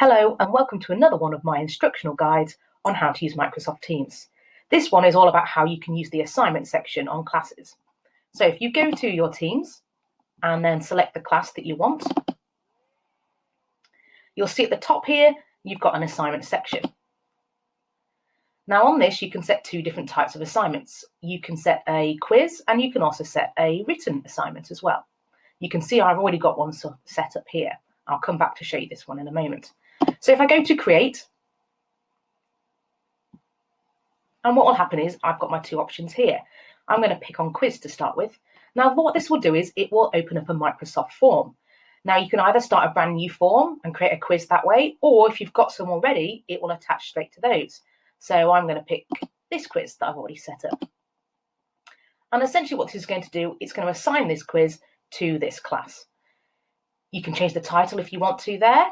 Hello and welcome to another one of my instructional guides on how to use Microsoft Teams. This one is all about how you can use the assignment section on classes. So if you go to your Teams and then select the class that you want, you'll see at the top here, you've got an assignment section. Now on this, you can set two different types of assignments. You can set a quiz and you can also set a written assignment as well. You can see I've already got one set up here. I'll come back to show you this one in a moment. So if I go to create, and what will happen is I've got my two options here. I'm going to pick on quiz to start with. Now what this will do is it will open up a Microsoft form. Now you can either start a brand new form and create a quiz that way, or if you've got some already, it will attach straight to those. So I'm going to pick this quiz that I've already set up. And essentially what this is going to do, it's going to assign this quiz to this class. You can change the title if you want to there.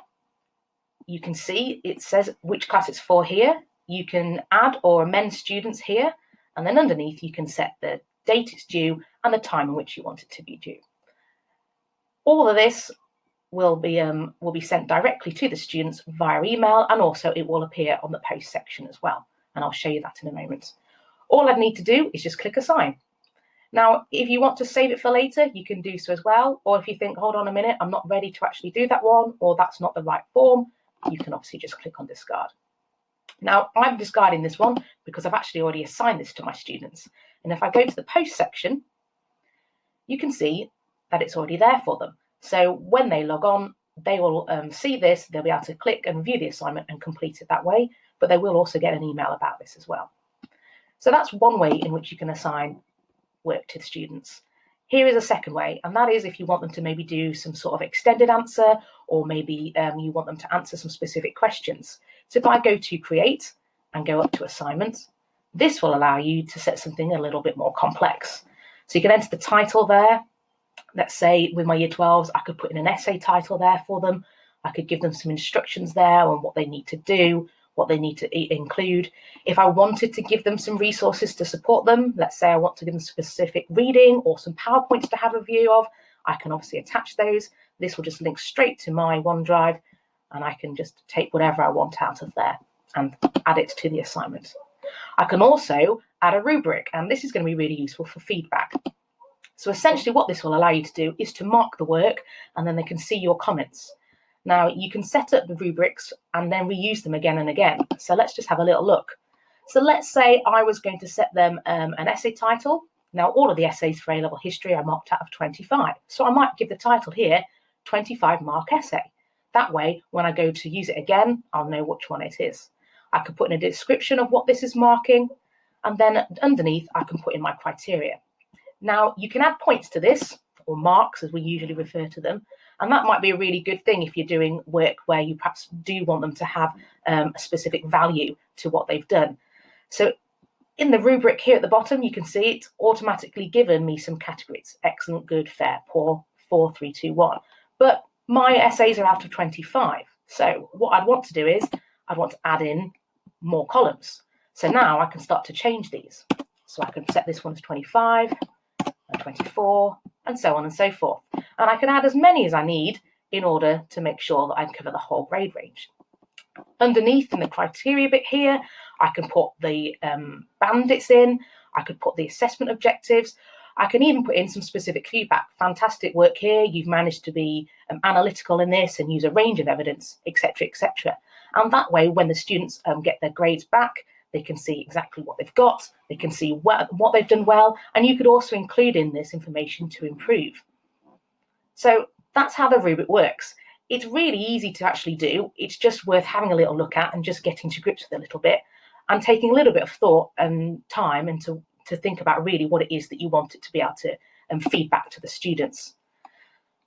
You can see it says which class it's for here. You can add or amend students here, and then underneath you can set the date it's due and the time in which you want it to be due. All of this will be sent directly to the students via email, and also it will appear on the post section as well, and I'll show you that in a moment. All I'd need to do is just click assign. Now, if you want to save it for later, you can do so as well, or if you think, hold on a minute, I'm not ready to actually do that one, or that's not the right form, you can obviously just click on discard. Now, I'm discarding this one because I've actually already assigned this to my students. And if I go to the post section, you can see that it's already there for them. So when they log on, they will see this, they'll be able to click and view the assignment and complete it that way, but they will also get an email about this as well. So that's one way in which you can assign work to the students. Here is a second way, and that is if you want them to maybe do some sort of extended answer, or maybe you want them to answer some specific questions. So if I go to create and go up to assignment, this will allow you to set something a little bit more complex. So you can enter the title there. Let's say with my year 12s, I could put in an essay title there for them. I could give them some instructions there on what they need to do, what they need to include. If I wanted to give them some resources to support them, let's say I want to give them specific reading or some PowerPoints to have a view of, I can obviously attach those. This will just link straight to my OneDrive, and I can just take whatever I want out of there and add it to the assignment. I can also add a rubric, and this is going to be really useful for feedback. So essentially what this will allow you to do is to mark the work, and then they can see your comments. Now, you can set up the rubrics and then reuse them again and again. So let's just have a little look. So let's say I was going to set them an essay title. Now, all of the essays for A-level history are marked out of 25. So I might give the title here, 25 mark essay. That way, when I go to use it again, I'll know which one it is. I could put in a description of what this is marking, and then underneath, I can put in my criteria. Now, you can add points to this, or marks as we usually refer to them, and that might be a really good thing if you're doing work where you perhaps do want them to have a specific value to what they've done. So in the rubric here at the bottom, you can see it's automatically given me some categories: excellent, good, fair, poor, 4, 3, 2, 1. But my essays are out of 25. So what I'd want to do is I'd want to add in more columns. So now I can start to change these. So I can set this one as 25 and 24 and so on and so forth. And I can add as many as I need in order to make sure that I cover the whole grade range. Underneath in the criteria bit here, I can put the band it's in, I could put the assessment objectives, I can even put in some specific feedback. Fantastic work here, you've managed to be analytical in this and use a range of evidence, etc., etc. And that way, when the students get their grades back, they can see exactly what they've got, they can see what they've done well, and you could also include in this information to improve. So that's how the rubric works. It's really easy to actually do. It's just worth having a little look at and just getting to grips with it a little bit and taking a little bit of thought and time and to think about really what it is that you want it to be able to feed back to the students.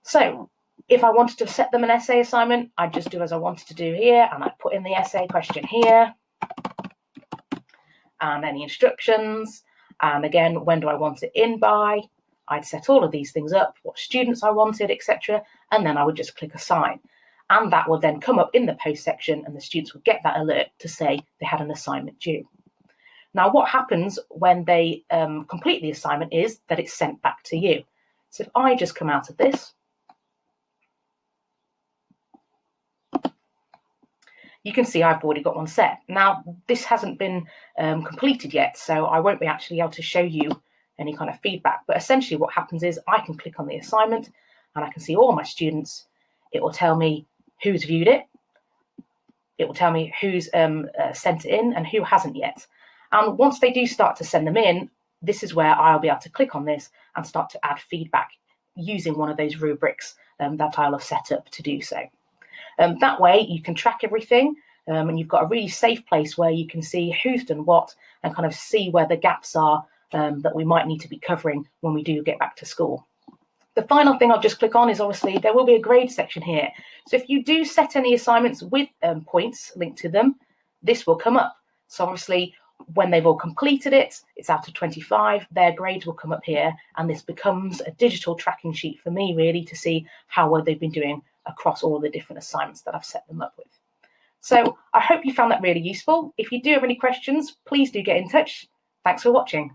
So if I wanted to set them an essay assignment, I'd just do as I wanted to do here, and I'd put in the essay question here and any instructions. And again, when do I want it in by? I'd set all of these things up, what students I wanted, etc. And then I would just click assign. And that will then come up in the post section, and the students will get that alert to say they had an assignment due. Now, what happens when they complete the assignment is that it's sent back to you. So if I just come out of this, you can see I've already got one set. Now, this hasn't been completed yet, so I won't be actually able to show you any kind of feedback. But essentially what happens is I can click on the assignment and I can see all my students. It will tell me who's viewed it. It will tell me who's sent it in and who hasn't yet. And once they do start to send them in, this is where I'll be able to click on this and start to add feedback using one of those rubrics that I'll have set up to do so. That way you can track everything and you've got a really safe place where you can see who's done what and kind of see where the gaps are that we might need to be covering when we do get back to school. The final thing I'll just click on is obviously there will be a grade section here. So if you do set any assignments with points linked to them, this will come up. So obviously when they've all completed it, it's out of 25, their grades will come up here, and this becomes a digital tracking sheet for me really to see how well they've been doing across all the different assignments that I've set them up with. So I hope you found that really useful. If you do have any questions, please do get in touch. Thanks for watching.